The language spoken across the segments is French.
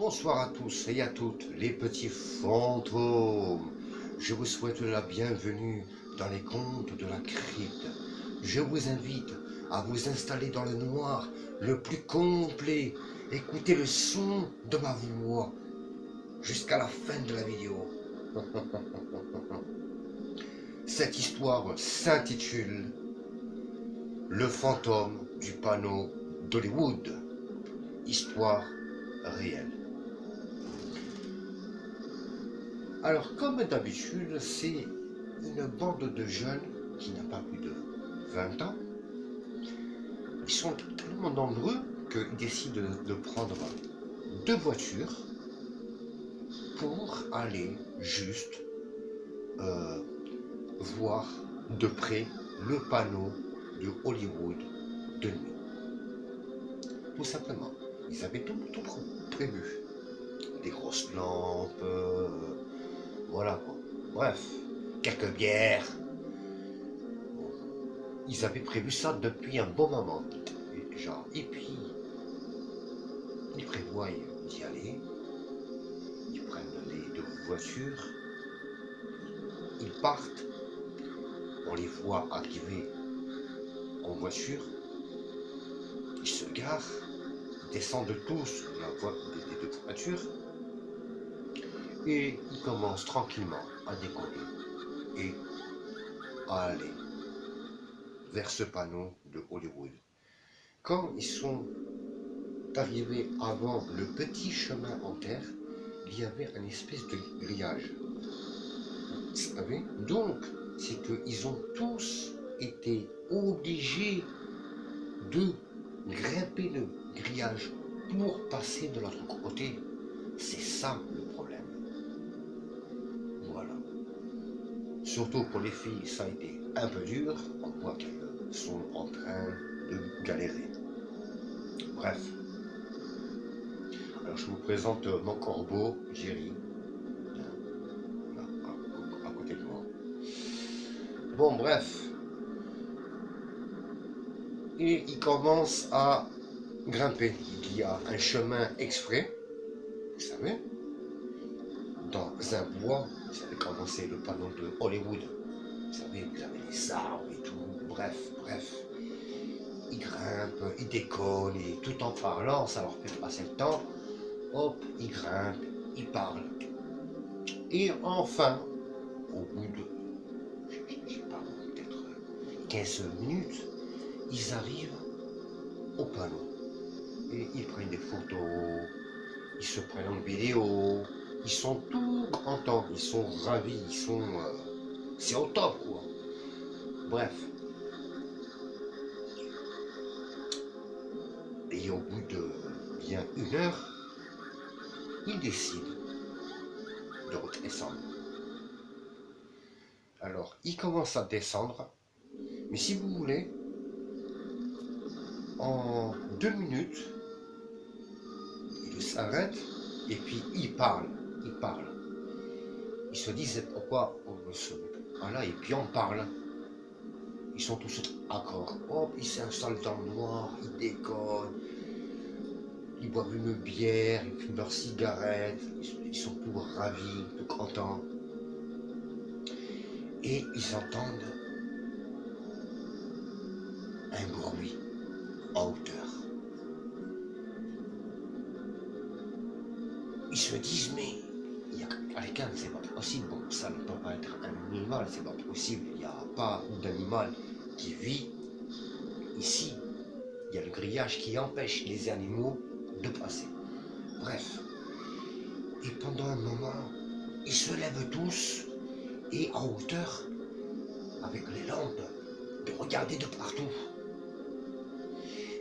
Bonsoir à tous et à toutes les petits fantômes. Je vous souhaite la bienvenue dans les contes de la crypte. Je vous invite à vous installer dans le noir le plus complet. Écoutez le son de ma voix jusqu'à la fin de la vidéo. Cette histoire s'intitule Le fantôme du panneau d'Hollywood. Histoire réelle. Alors, comme d'habitude, c'est une bande de jeunes qui n'a pas plus de 20 ans. Ils sont tellement nombreux qu'ils décident de prendre deux voitures pour aller juste voir de près le panneau de Hollywood de nuit. Tout simplement, ils avaient tout prévu. Des grosses lampes, voilà quoi. Bref, quelques bières. Bon, ils avaient prévu ça depuis un bon moment. Et puis, ils prévoient d'y aller. Ils prennent les deux voitures. Ils partent. On les voit arriver en voiture. Ils se garent. Ils descendent tous des deux voitures. Et ils commencent tranquillement à décoller et à aller vers ce panneau de Hollywood. Quand ils sont arrivés avant le petit chemin en terre, il y avait une espèce de grillage. Vous savez? Donc, c'est qu'ils ont tous été obligés de grimper le grillage pour passer de l'autre côté. C'est ça le problème. Voilà. Surtout pour les filles, ça a été un peu dur. On voit qu'elles sont en train de galérer. Bref. Alors je vous présente mon corbeau, Jerry. Là, à côté de moi. Bon, bref. Et il commence à grimper. Il y a un chemin exprès, vous savez, dans un bois. Vous savez comment c'est le panneau de Hollywood. Vous savez, vous avez les arbres et tout. Bref. Ils grimpent, ils décollent, et tout en parlant, ça leur fait passer le temps. Hop, ils grimpent, ils parlent. Et enfin, au bout de, je sais pas, peut-être 15 minutes, ils arrivent au panneau. Et ils prennent des photos, ils se prennent en vidéo, ils sont tout contents, ils sont ravis, ils sont... c'est au top, quoi. Bref. Et au bout de bien une heure, ils décident de redescendre. Alors, ils commencent à descendre, mais si vous voulez, en 2 minutes, ils s'arrêtent et puis ils parlent. Ils se disent pourquoi on se met là et puis on parle. Ils sont tous d'accord. Hop, ils s'installent dans le noir, ils décollent. Ils boivent une bière, ils fument leur cigarette, ils sont tous ravis, tout contents. Et ils entendent un bruit en hauteur. Ils se disent, mais il y a quelqu'un, c'est pas possible, bon, ça ne peut pas être un animal, c'est pas possible, il n'y a pas d'animal qui vit ici. Il y a le grillage qui empêche les animaux de passer. Bref. Et pendant un moment, ils se lèvent tous et en hauteur, avec les lampes, de regarder de partout.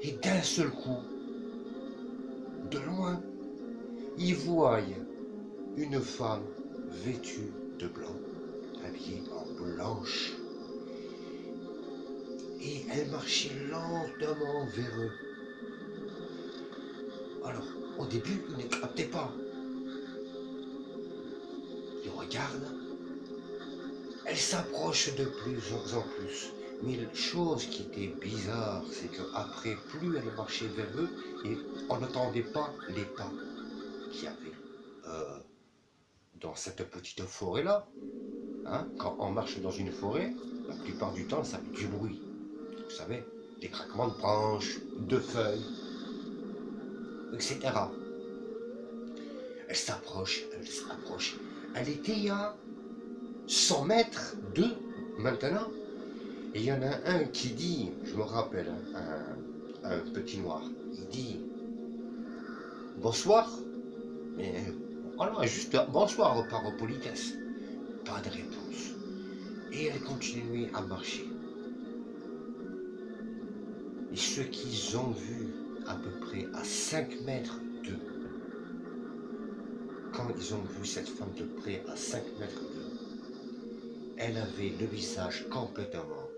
Et d'un seul coup, de loin, ils voient une femme vêtue de blanc, habillée en blanche. Et elle marchait lentement vers eux. Alors, au début, ils ne captaient pas. Ils regardent. Elle s'approche de plus en plus. Mais la chose qui était bizarre, c'est qu'après, plus elle marchait vers eux, et on n'entendait pas les pas qu'il y avait dans cette petite forêt-là. Hein, quand on marche dans une forêt, la plupart du temps, ça fait du bruit. Vous savez, des craquements de branches, de feuilles, etc. Elle s'approche, elle s'approche. Elle était à 100 mètres d'eux, maintenant. Et il y en a un qui dit, je me rappelle, un petit noir, il dit bonsoir, mais voilà, juste bonsoir par politesse. Pas de réponse. Et elle continuait à marcher. Et ceux qu'ils ont vu à peu près à 5 mètres d'eux, quand ils ont vu cette femme de près à 5 mètres d'eux, elle avait le visage complètement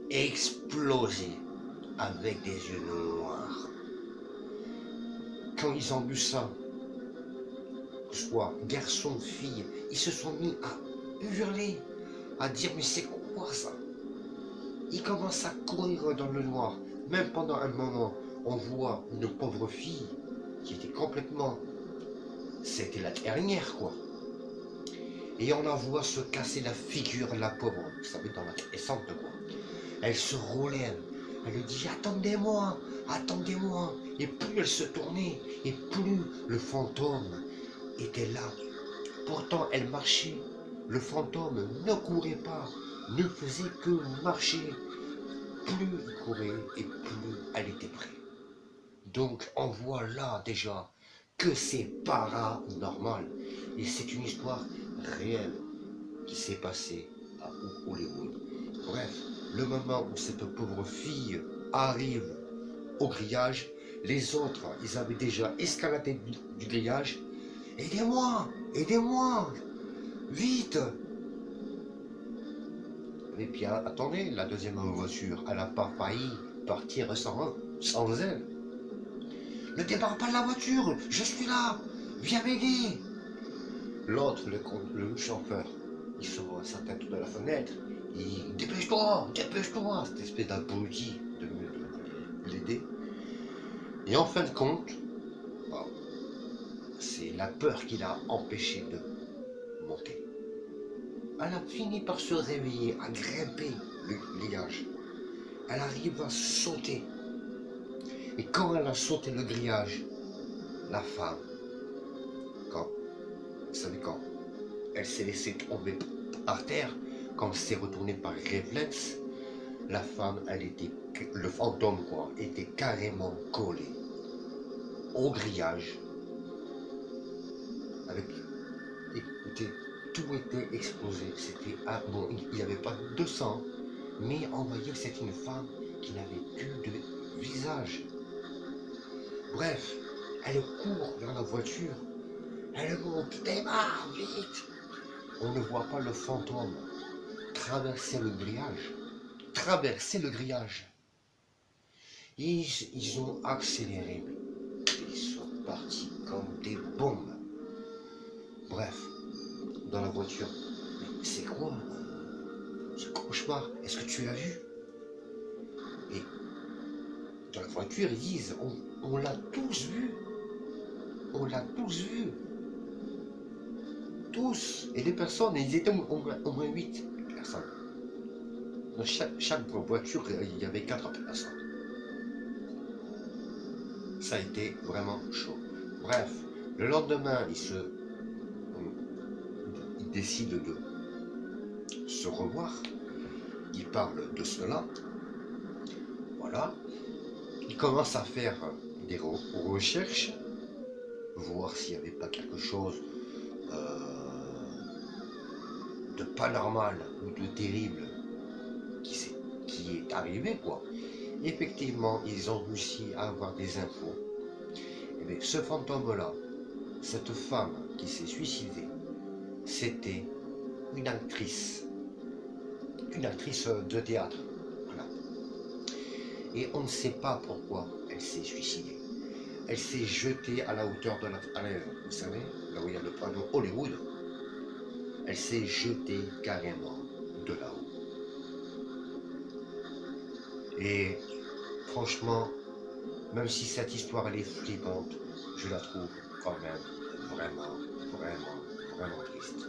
explosé avec des yeux noirs. Quand ils ont vu ça, que ce soit garçon, fille, ils se sont mis à hurler, à dire mais c'est quoi ça? Ils commencent à courir dans le noir. Même pendant un moment, on voit une pauvre fille qui était complètement... C'était la dernière, quoi. Et on la voit se casser la figure, la pauvre, vous savez, dans la descente, quoi. Elle se relève, elle dit attendez-moi, attendez-moi. Et plus elle se tournait, et plus le fantôme était là. Pourtant, elle marchait. Le fantôme ne courait pas, ne faisait que marcher. Plus il courait et plus elle était près. Donc on voit là déjà que c'est paranormal. Et c'est une histoire réelle qui s'est passée à Hollywood. Bref, le moment où cette pauvre fille arrive au grillage, les autres, ils avaient déjà escaladé du grillage. Aidez-moi, aidez-moi, vite. Et puis attendez, la deuxième voiture, elle n'a pas failli partir sans elle. Ne démarre pas de la voiture, je suis là, viens m'aider. L'autre, le chauffeur, il sort sa tête de la fenêtre, il dit dépêche-toi, dépêche-toi, cette espèce d'abruti de l'aider. Et en fin de compte, bon, c'est la peur qui l'a empêché de monter. Elle a fini par se réveiller, à grimper le grillage. Elle arrive à sauter. Et quand elle a sauté le grillage, la femme, vous savez quand elle s'est laissée tomber par terre, quand elle s'est retournée par réflexe, la femme, le fantôme quoi, était carrément collé au grillage. Avec, écoutez, tout était explosé. C'était bon, il n'y avait pas de sang, mais on voyait que c'était une femme qui n'avait plus de visage. Bref, elle court vers la voiture, elle monte, démarre vite. On ne voit pas le fantôme traverser le grillage. Traverser le grillage. Ils ont accéléré. Ils sont partis comme des bombes. Bref, dans la voiture. Mais c'est quoi ce cauchemar? Est-ce que tu l'as vu? Et dans la voiture, ils disent on l'a tous vu. On l'a tous vu. Tous. Et les personnes, ils étaient au moins 8 personnes. Dans chaque voiture, il y avait 4 personnes. Ça a été vraiment chaud. Bref, le lendemain, ils décident de se revoir. Ils parlent de cela. Voilà. Ils commencent à faire des recherches, voir s'il n'y avait pas quelque chose de pas normal ou de terrible qui est arrivé, quoi. Effectivement, ils ont réussi à avoir des infos. Et bien, ce fantôme-là, cette femme qui s'est suicidée, c'était une actrice de théâtre. Voilà. Et on ne sait pas pourquoi elle s'est suicidée. Elle s'est jetée à la hauteur de vous savez, là où il y a le panneau Hollywood. Elle s'est jetée carrément de là-haut. Et franchement, même si cette histoire elle est flippante, je la trouve quand même vraiment, vraiment, vraiment triste.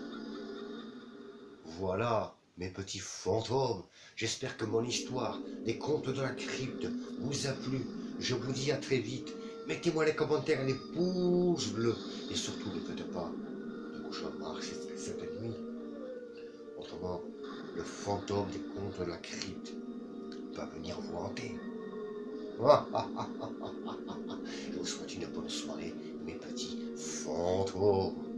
Voilà, mes petits fantômes, j'espère que mon histoire des contes de la crypte vous a plu. Je vous dis à très vite. Mettez-moi les commentaires, les pouces bleus. Et surtout, ne faites pas de cauchemar cette nuit. Autrement, le fantôme des contes de la crypte va venir vous hanter. Je vous souhaite une bonne soirée, mes petits fantômes.